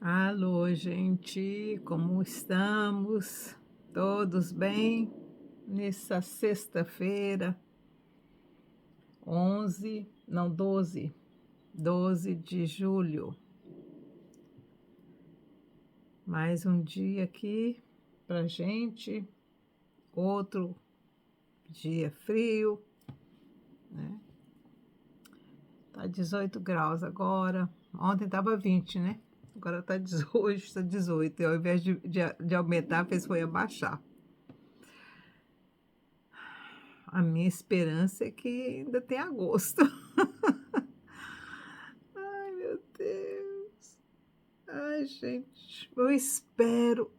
Alô, gente, como estamos? Todos bem? Nessa sexta-feira, 11, não, 12 de julho. Mais um dia aqui pra gente, outro dia frio, né? Tá 18 graus agora. Ontem tava 20, né? Agora tá 18, tá 18. E ao invés de aumentar, fez foi abaixar. A minha esperança é que ainda tem agosto. Ai, meu Deus. Ai, gente, eu espero.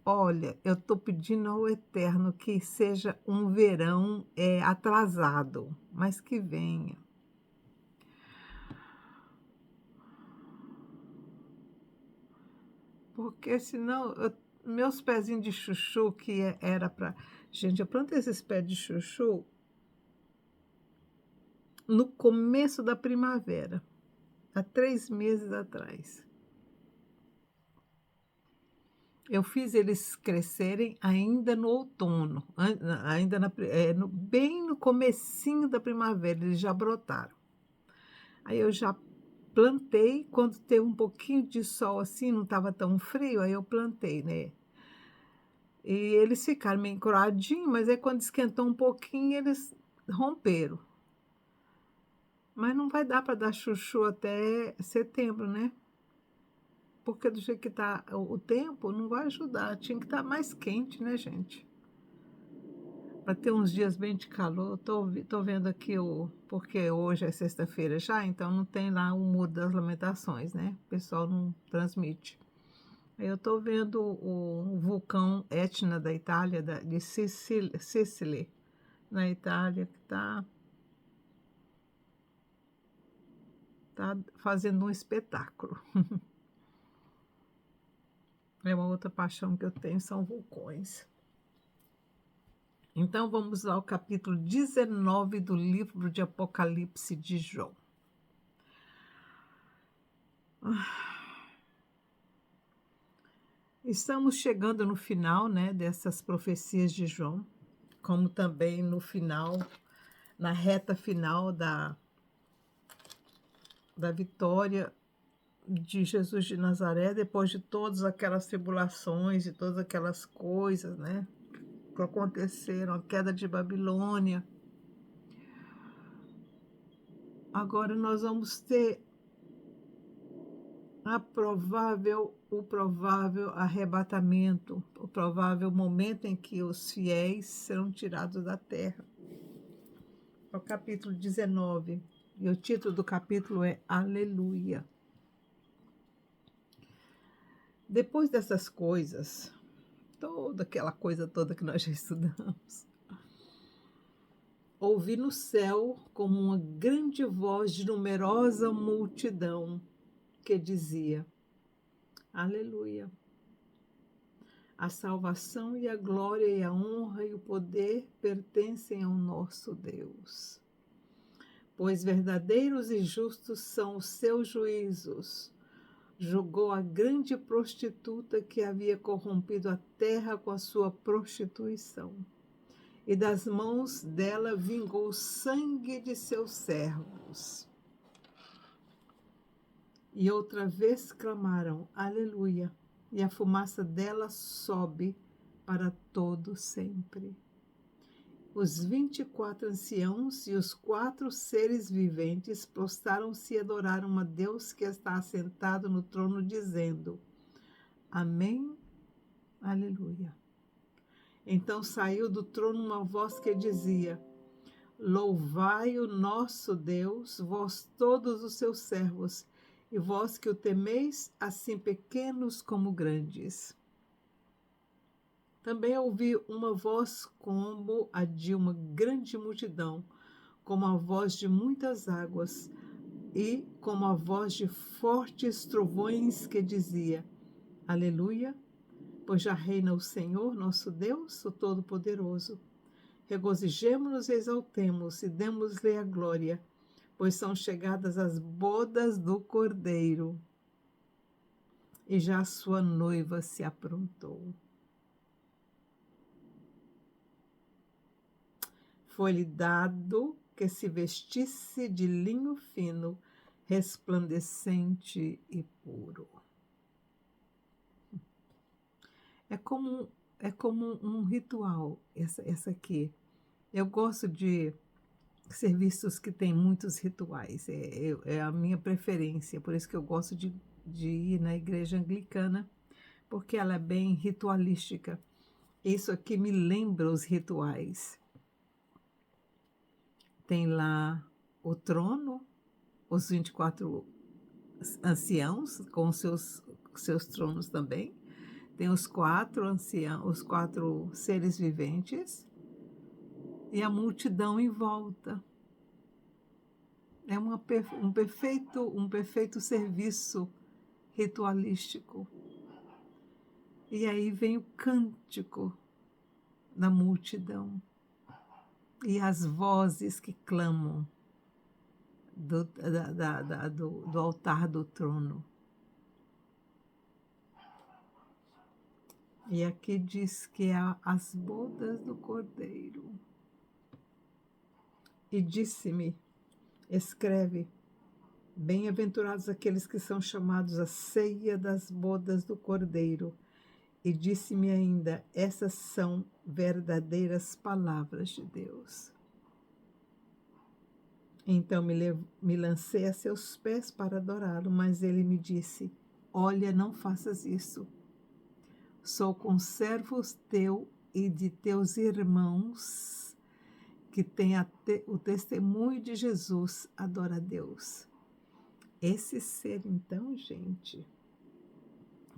Olha, eu tô pedindo ao Eterno que seja um verão atrasado, mas que venha. Porque senão, meus pezinhos de chuchu, que era para. Gente, eu plantei esses pés de chuchu no começo da primavera, há 3 meses atrás. Eu fiz eles crescerem ainda no outono, ainda bem no comecinho da primavera, eles já brotaram. Aí eu já plantei, quando teve um pouquinho de sol assim, não estava tão frio, aí eu plantei, né? E eles ficaram meio encoradinhos, mas aí quando esquentou um pouquinho, eles romperam. Mas não vai dar para dar chuchu até setembro, né? Porque do jeito que está o tempo, não vai ajudar. Tinha que estar mais quente, né, gente? Para ter uns dias bem de calor. Tô vendo aqui porque hoje é sexta-feira já, então não tem lá o Muro das Lamentações, né? O pessoal não transmite. Aí eu tô vendo o vulcão Etna da Itália, de Sicily, na Itália, que tá fazendo um espetáculo. É uma outra paixão que eu tenho, são vulcões. Então vamos lá ao capítulo 19 do livro de Apocalipse de João. Estamos chegando no final, né, dessas profecias de João, como também no final, na reta final da vitória de Jesus de Nazaré, depois de todas aquelas tribulações e todas aquelas coisas, né, que aconteceram, a queda de Babilônia. Agora nós vamos ter o provável arrebatamento, o provável momento em que os fiéis serão tirados da terra. É o capítulo 19, e o título do capítulo é Aleluia. Depois dessas coisas, toda aquela coisa toda que nós já estudamos, ouvi no céu como uma grande voz de numerosa multidão que dizia: Aleluia. A salvação e a glória e a honra e o poder pertencem ao nosso Deus. Pois verdadeiros e justos são os seus juízos. Julgou a grande prostituta que havia corrompido a terra com a sua prostituição. E das mãos dela vingou o sangue de seus servos. E outra vez clamaram, Aleluia, e a fumaça dela sobe para todo sempre. Os 24 anciãos e os 4 seres viventes prostraram-se e adoraram a Deus que está assentado no trono, dizendo, Amém, Aleluia. Então saiu do trono uma voz que dizia, Louvai o nosso Deus, vós todos os seus servos, e vós que o temeis, assim pequenos como grandes. Também ouvi uma voz como a de uma grande multidão, como a voz de muitas águas, e como a voz de fortes trovões que dizia, Aleluia, pois já reina o Senhor, nosso Deus, o Todo-Poderoso. Regozijemo-nos e exaltemos e demos-lhe a glória, pois são chegadas as bodas do Cordeiro. e já sua noiva se aprontou. Foi-lhe dado que se vestisse de linho fino, resplandecente e puro. É como, é como um ritual, essa aqui. Eu gosto de serviços que têm muitos rituais, é a minha preferência, por isso que eu gosto de ir na igreja anglicana, porque ela é bem ritualística. Isso aqui me lembra os rituais. Tem lá o trono, os 24 anciãos com seus tronos também. Tem os 4 anciãos, os 4 seres viventes e a multidão em volta. É um perfeito serviço ritualístico. E aí vem o cântico da multidão e as vozes que clamam do altar do trono. E aqui diz que é as bodas do Cordeiro. E disse-me, escreve, bem-aventurados aqueles que são chamados à ceia das bodas do Cordeiro. E disse-me ainda, essas são verdadeiras palavras de Deus. Então me lancei a seus pés para adorá-lo, mas ele me disse, olha, não faças isso. Sou conservo teu e de teus irmãos que têm o testemunho de Jesus, adora a Deus. Esse ser, então, gente,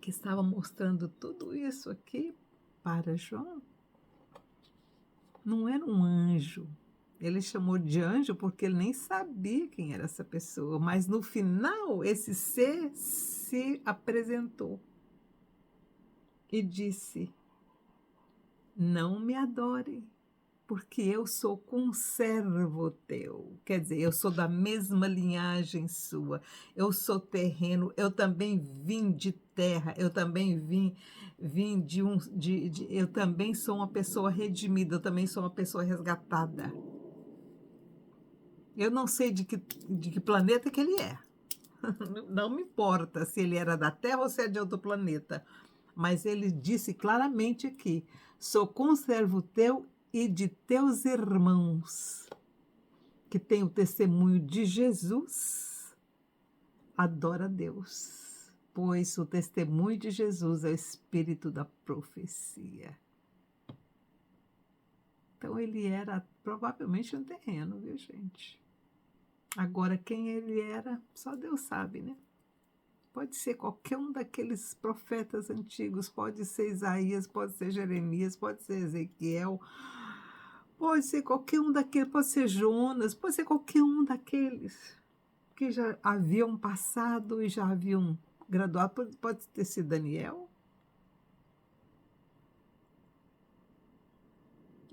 que estava mostrando tudo isso aqui para João, não era um anjo. Ele chamou de anjo porque ele nem sabia quem era essa pessoa, mas no final esse ser se apresentou e disse, não me adore, porque eu sou conservo teu. Quer dizer, eu sou da mesma linhagem sua, eu sou terreno, eu também vim de terra, eu também vim eu também sou uma pessoa redimida, eu também sou uma pessoa resgatada. Eu não sei de que planeta que ele é. Não me importa se ele era da Terra ou se é de outro planeta. Mas ele disse claramente aqui, sou conservo teu e de teus irmãos, que tem o testemunho de Jesus, adora a Deus, pois o testemunho de Jesus é o espírito da profecia. Então ele era provavelmente um terreno, viu, gente? Agora, quem ele era, só Deus sabe, né? Pode ser qualquer um daqueles profetas antigos, pode ser Isaías, pode ser Jeremias, pode ser Ezequiel, pode ser qualquer um daqueles, pode ser Jonas, pode ser qualquer um daqueles que já haviam passado e já haviam graduado, pode ter sido Daniel.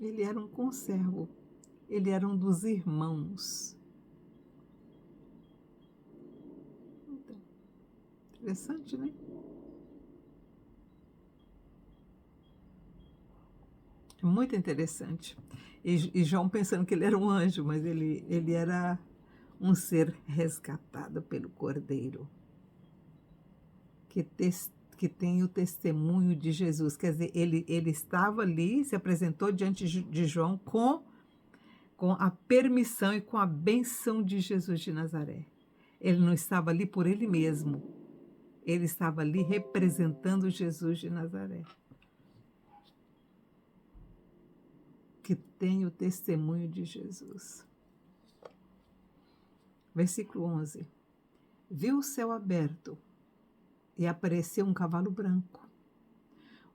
Ele era um conservo, ele era um dos irmãos. Interessante, né? Muito interessante. E João pensando que ele era um anjo, mas ele era um ser resgatado pelo Cordeiro, que tem o testemunho de Jesus. Quer dizer, ele estava ali, se apresentou diante de João com a permissão e com a benção de Jesus de Nazaré. Ele não estava ali por ele mesmo, ele estava ali representando Jesus de Nazaré, que tem o testemunho de Jesus. Versículo 11. Viu o céu aberto e apareceu um cavalo branco.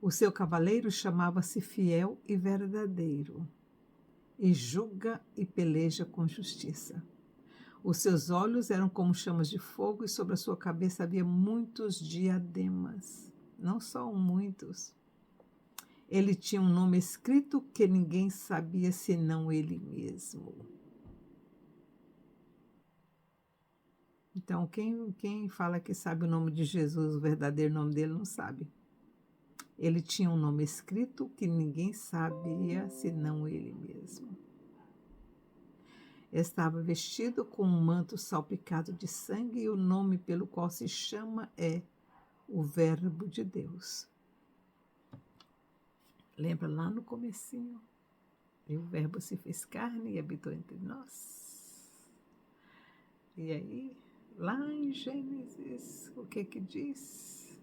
O seu cavaleiro chamava-se Fiel e Verdadeiro, e julga e peleja com justiça. Os seus olhos eram como chamas de fogo e sobre a sua cabeça havia muitos diademas. Não só muitos. Ele tinha um nome escrito que ninguém sabia senão ele mesmo. Então, quem fala que sabe o nome de Jesus, o verdadeiro nome dele, não sabe. Ele tinha um nome escrito que ninguém sabia senão ele mesmo. Estava vestido com um manto salpicado de sangue e o nome pelo qual se chama é o Verbo de Deus. Lembra lá no comecinho? E o Verbo se fez carne e habitou entre nós. E aí, lá em Gênesis, o que diz?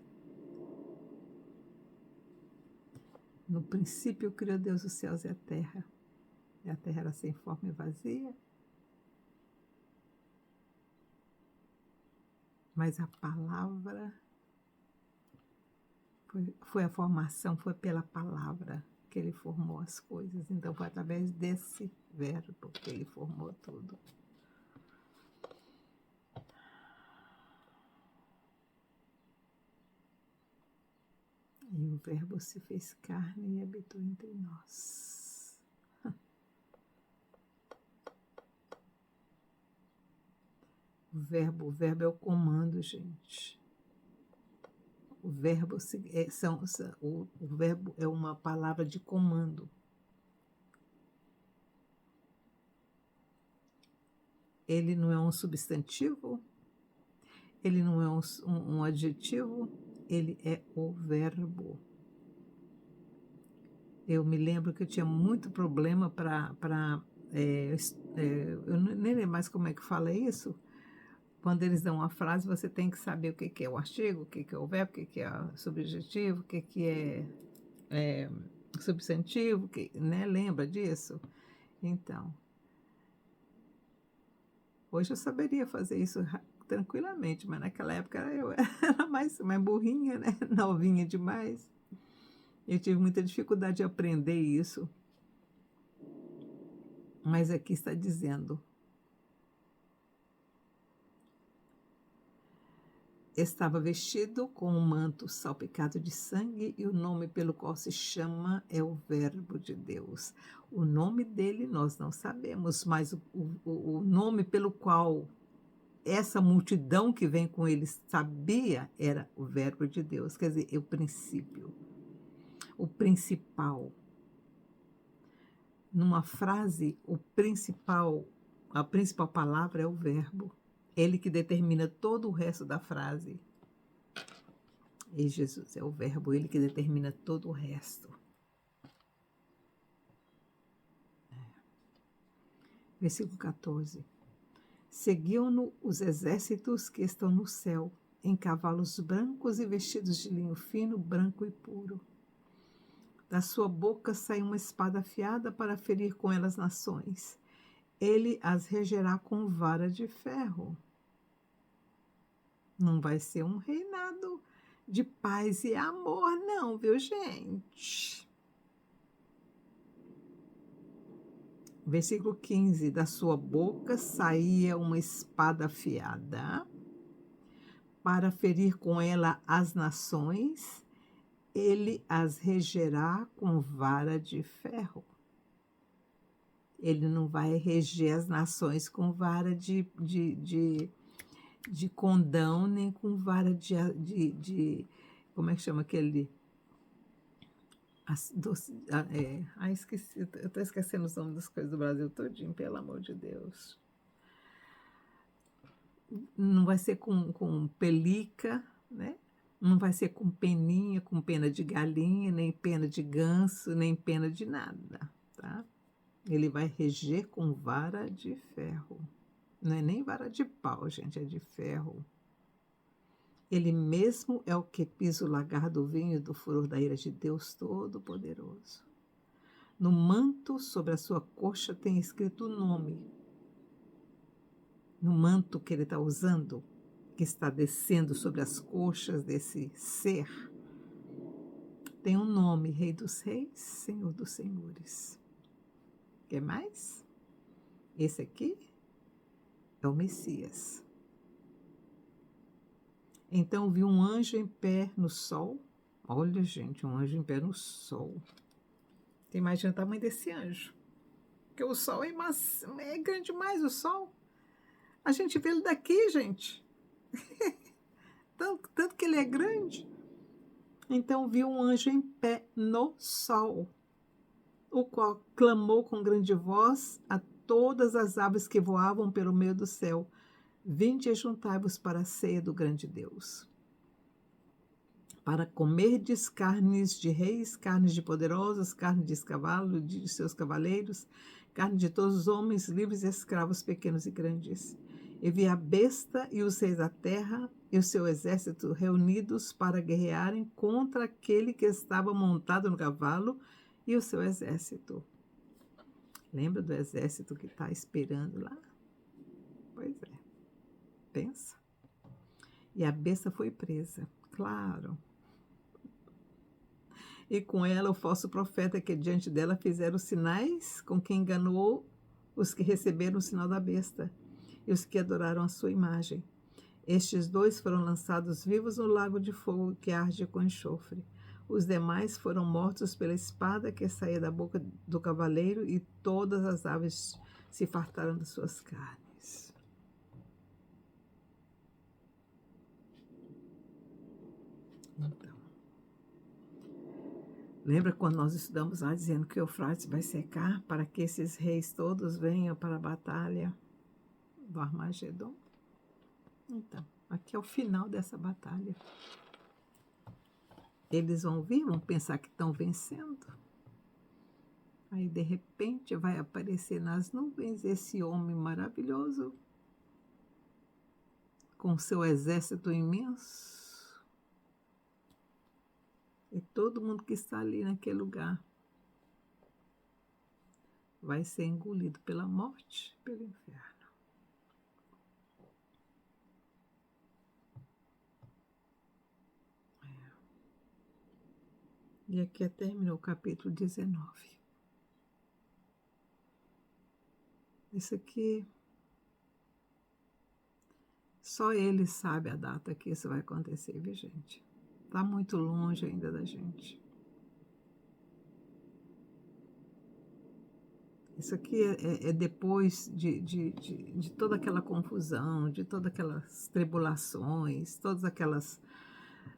No princípio criou Deus os céus e a terra era sem forma e vazia. Mas a palavra, foi a formação, foi pela palavra que ele formou as coisas. Então foi através desse verbo que ele formou tudo. E o verbo se fez carne e habitou entre nós. O verbo é o comando, gente. O verbo é uma palavra de comando. Ele não é um substantivo, ele não é um adjetivo, ele é o verbo. Eu me lembro que eu tinha muito problema eu nem lembro mais como é que fala isso. Quando eles dão uma frase, você tem que saber o que é o artigo, o que é o verbo, o que é o subjetivo, o que é substantivo, né? Lembra disso? Então, hoje eu saberia fazer isso tranquilamente, mas naquela época eu era mais burrinha, né? Novinha demais. Eu tive muita dificuldade de aprender isso. Mas aqui está dizendo: estava vestido com um manto salpicado de sangue e o nome pelo qual se chama é o Verbo de Deus. O nome dele nós não sabemos, mas o nome pelo qual essa multidão que vem com ele sabia era o Verbo de Deus, quer dizer, o princípio, o principal. Numa frase, a principal palavra é o verbo. Ele que determina todo o resto da frase. E Jesus é o verbo, ele que determina todo o resto. Versículo 14. Seguiam-no os exércitos que estão no céu, em cavalos brancos e vestidos de linho fino, branco e puro. Da sua boca sai uma espada afiada para ferir com ela as nações. Ele as regerá com vara de ferro. Não vai ser um reinado de paz e amor, não, viu, gente? Versículo 15. Da sua boca saía uma espada afiada para ferir com ela as nações. Ele as regerá com vara de ferro. Ele não vai reger as nações com vara de condão, nem com vara como é que chama aquele? Esqueci, eu estou esquecendo os nomes das coisas do Brasil todinho, pelo amor de Deus. Não vai ser com pelica, né? Não vai ser com peninha, com pena de galinha, nem pena de ganso, nem pena de nada, tá? Ele vai reger com vara de ferro. Não é nem vara de pau, gente, é de ferro. Ele mesmo é o que pisa o lagar do vinho e do furor da ira de Deus Todo-Poderoso. No manto sobre a sua coxa tem escrito o nome. No manto que ele está usando, que está descendo sobre as coxas desse ser, tem um nome: Rei dos Reis, Senhor dos Senhores. Quer mais? Esse aqui é o Messias. Então vi um anjo em pé no sol. Olha, gente, um anjo em pé no sol. Você imagina o tamanho desse anjo? Porque o sol é grande demais, o sol. A gente vê ele daqui, gente. Tanto que ele é grande. Então viu um anjo em pé no sol, o qual clamou com grande voz a todas as aves que voavam pelo meio do céu: Vinde e juntai-vos para a ceia do grande Deus, para comerdes carnes de reis, carnes de poderosos, carne de cavalo, de seus cavaleiros, carne de todos os homens, livres e escravos, pequenos e grandes. E vi a besta e os reis da terra e o seu exército reunidos para guerrearem contra aquele que estava montado no cavalo e o seu exército. Lembra do exército que está esperando lá? Pois é, pensa. E a besta foi presa, claro. E com ela o falso profeta que diante dela fizeram sinais, com que enganou os que receberam o sinal da besta e os que adoraram a sua imagem. Estes dois foram lançados vivos no lago de fogo que arde com enxofre. Os demais foram mortos pela espada que saía da boca do cavaleiro, e todas as aves se fartaram das suas carnes. Então, lembra quando nós estudamos lá dizendo que o Eufrates vai secar para que esses reis todos venham para a batalha do Armagedon? Então, aqui é o final dessa batalha. Eles vão vir, vão pensar que estão vencendo. Aí, de repente, vai aparecer nas nuvens esse homem maravilhoso, com seu exército imenso. E todo mundo que está ali naquele lugar vai ser engolido pela morte, pelo inferno. E aqui terminou o capítulo 19. Isso aqui, só ele sabe a data que isso vai acontecer, viu, gente? Está muito longe ainda da gente. Isso aqui é depois de toda aquela confusão, de todas aquelas tribulações, todas aquelas...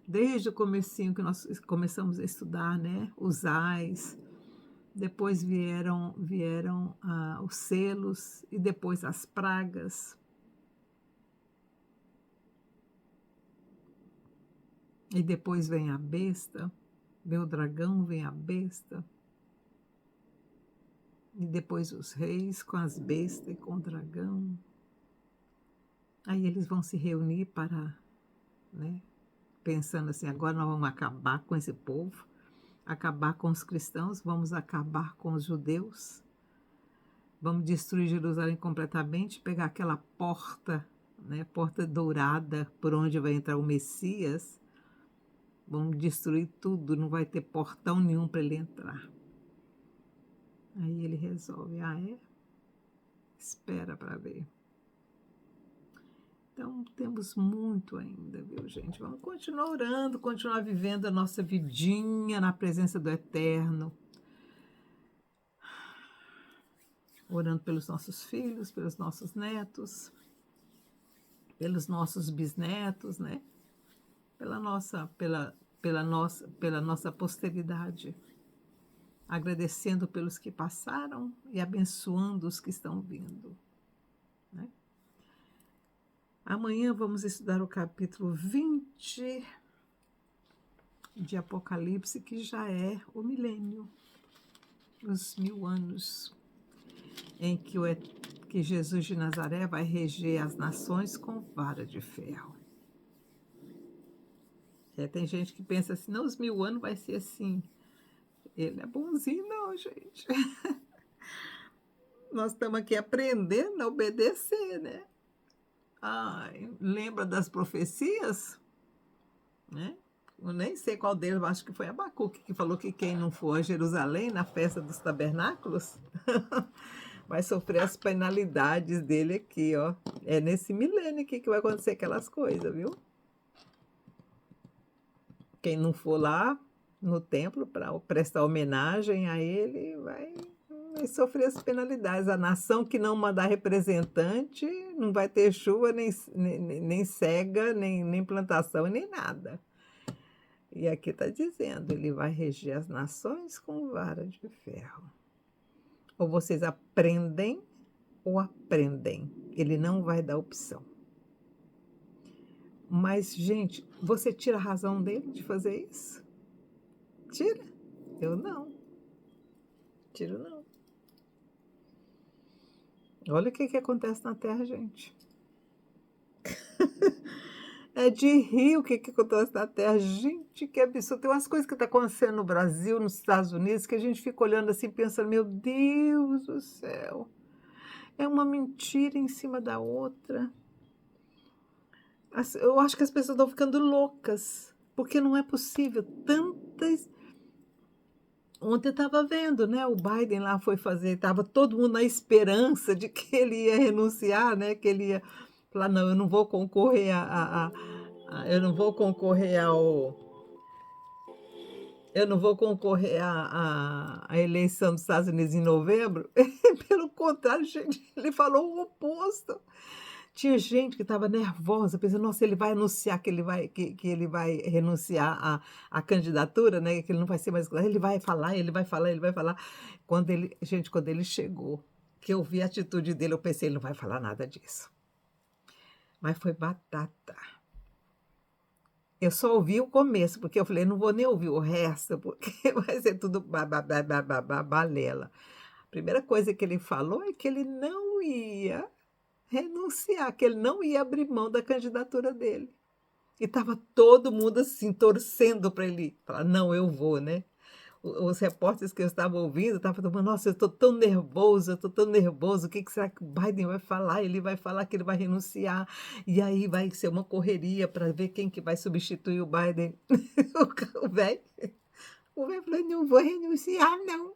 Desde o comecinho que nós começamos a estudar, né? Os ais, depois vieram os selos e depois as pragas. E depois vem a besta, vem o dragão, vem a besta. E depois os reis com as bestas e com o dragão. Aí eles vão se reunir para, né, pensando assim, agora nós vamos acabar com esse povo, acabar com os cristãos, vamos acabar com os judeus, vamos destruir Jerusalém completamente, pegar aquela porta, né, porta dourada por onde vai entrar o Messias, vamos destruir tudo, não vai ter portão nenhum para ele entrar. Aí ele resolve, espera para ver. Então, temos muito ainda, viu, gente? Vamos continuar orando, continuar vivendo a nossa vidinha na presença do Eterno. Orando pelos nossos filhos, pelos nossos netos, pelos nossos bisnetos, né? Pela nossa posteridade. Agradecendo pelos que passaram e abençoando os que estão vindo, né? Amanhã vamos estudar o capítulo 20 de Apocalipse, que já é o milênio, os 1000 anos, em que Jesus de Nazaré vai reger as nações com vara de ferro. Tem gente que pensa assim, não, os 1000 anos vai ser assim. Ele é bonzinho, não, gente. Nós estamos aqui aprendendo a obedecer, né? Lembra das profecias? Né? Eu nem sei qual deles, acho que foi Abacuque que falou que quem não for a Jerusalém na festa dos tabernáculos vai sofrer as penalidades dele aqui, ó. É nesse milênio aqui que vai acontecer aquelas coisas, viu? Quem não for lá no templo para prestar homenagem a ele vai sofrer as penalidades. A nação que não mandar representante não vai ter chuva, nem cega, nem plantação, nem nada. E aqui está dizendo: ele vai reger as nações com vara de ferro. Ou vocês aprendem ou aprendem. Ele não vai dar opção. Mas, gente, você tira a razão dele de fazer isso? Tira? Eu não. Tiro não. Olha o que que acontece na Terra, gente. É de rir o que que acontece na Terra. Gente, que absurdo. Tem umas coisas que estão acontecendo no Brasil, nos Estados Unidos, que a gente fica olhando assim, pensando, meu Deus do céu. É uma mentira em cima da outra. Eu acho que as pessoas estão ficando loucas, porque não é possível tantas. Ontem eu estava vendo, né? O Biden lá foi fazer, estava todo mundo na esperança de que ele ia renunciar, né? Que ele ia falar, não, eu não vou concorrer eu não vou concorrer eu não vou concorrer à eleição dos Estados Unidos em novembro. Pelo contrário, gente, ele falou o oposto. Tinha gente que estava nervosa, pensando: "Nossa, ele vai anunciar que ele vai renunciar à candidatura, né, que ele não vai ser mais ele vai falar, ele vai falar, ele vai falar". Quando ele chegou, que eu vi a atitude dele, eu pensei: "Ele não vai falar nada disso". Mas foi batata. Eu só ouvi o começo, porque eu falei: "Não vou nem ouvir o resto, porque vai ser tudo balela". A primeira coisa que ele falou é que ele não ia renunciar, que ele não ia abrir mão da candidatura dele. E estava todo mundo, assim, torcendo para ele falar: "Não, eu vou", né. Os repórteres que eu estava ouvindo estavam falando: "Nossa, eu estou tão nervoso, eu estou tão nervoso, o que que será que o Biden vai falar? Ele vai falar que ele vai renunciar, e aí vai ser uma correria para ver quem que vai substituir o Biden". O velho o velho falou: "Não vou renunciar não".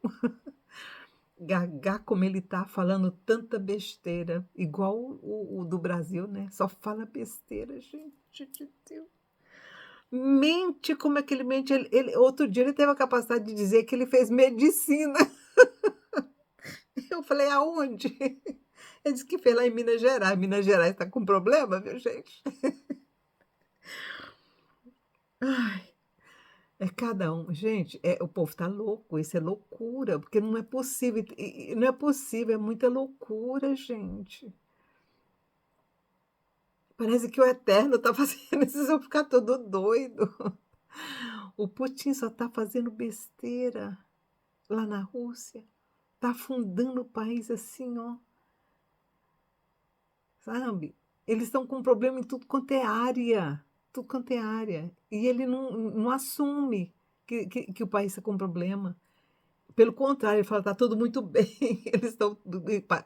Gagá como ele tá falando tanta besteira, igual o do Brasil, né, só fala besteira, gente de Deus. Mente, como é que ele mente? Ele outro dia ele teve a capacidade de dizer que ele fez medicina. Eu falei: "Aonde?" Ele disse que fez lá em Minas Gerais. Minas Gerais está com problema, viu, gente. Ai, é cada um. Gente, o povo tá louco, isso é loucura, porque não é possível, não é possível, é muita loucura, gente. Parece que o eterno tá fazendo esses eu ficar todo doido. O Putin só tá fazendo besteira lá na Rússia, tá afundando o país assim, ó, sabe. Eles estão com problema em tudo quanto é área, e ele não assume que o país está com problema. Pelo contrário, ele fala: "Tá tudo muito bem, eles estão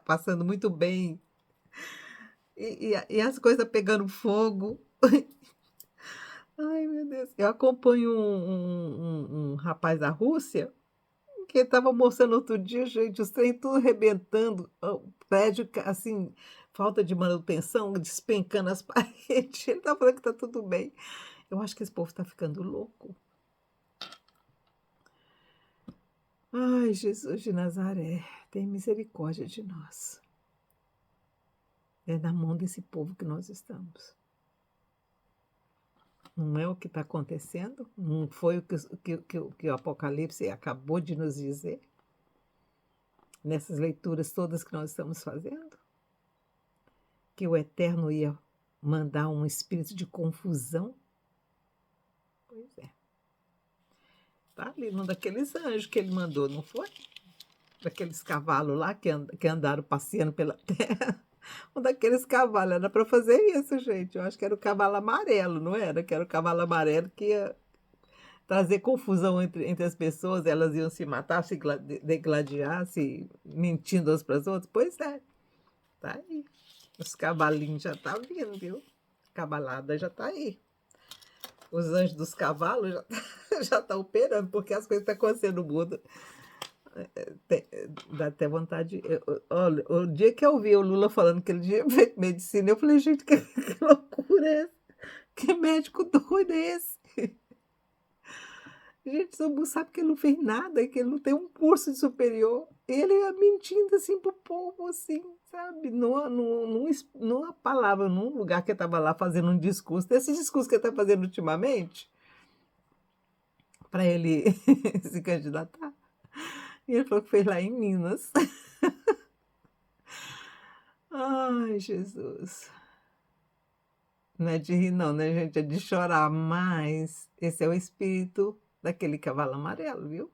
passando muito bem", e as coisas pegando fogo. Ai, meu Deus. Eu acompanho um rapaz da Rússia, que estava mostrando outro dia, gente, os trem tudo arrebentando, o prédio assim, falta de manutenção, despencando as paredes. Ele está falando que está tudo bem. Eu acho que esse povo está ficando louco. Ai, Jesus de Nazaré, tem misericórdia de nós. É na mão desse povo que nós estamos. Não é o que está acontecendo? Não foi o que o Apocalipse acabou de nos dizer? Nessas leituras todas que nós estamos fazendo? Que o Eterno ia mandar um espírito de confusão? Pois é. Tá ali num daqueles anjos que ele mandou, não foi? Daqueles cavalos lá que andaram passeando pela terra. Um daqueles cavalos, era para fazer isso, gente. Eu acho que era o cavalo amarelo, não era? Que era o cavalo amarelo que ia trazer confusão entre as pessoas, elas iam se matar, se degladiar, se mentindo umas para as outras. Pois é, tá aí. Os cavalinhos já tá vindo, viu? Cavalada já tá aí. Os anjos dos cavalos já já tá operando, porque as coisas estão acontecendo no mundo. Te Dá até vontade olha, o dia que eu vi o Lula falando que ele tinha feito medicina, eu falei: "Gente, que loucura é essa? Que médico doido é esse?" Gente, todo mundo sabe que ele não fez nada, que ele não tem um curso superior. E ele ia mentindo assim para o povo, assim, sabe, numa palavra, num lugar que eu estava lá fazendo um discurso, desse discurso que ele está fazendo ultimamente, para ele se candidatar. E ele falou que fez lá em Minas. Ai, Jesus. Não é de rir não, né, gente, é de chorar, mas esse é o espírito daquele cavalo amarelo, viu.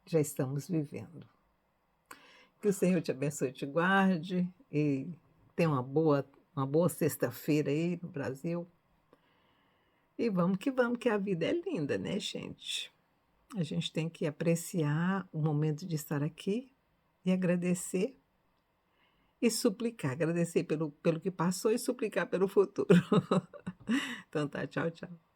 Já estamos vivendo. Que o Senhor te abençoe e te guarde, e tenha uma boa sexta-feira aí no Brasil. E vamos, que a vida é linda, né, gente. A gente tem que apreciar o momento de estar aqui e agradecer e suplicar. Agradecer pelo que passou e suplicar pelo futuro. Então tá, tchau, tchau.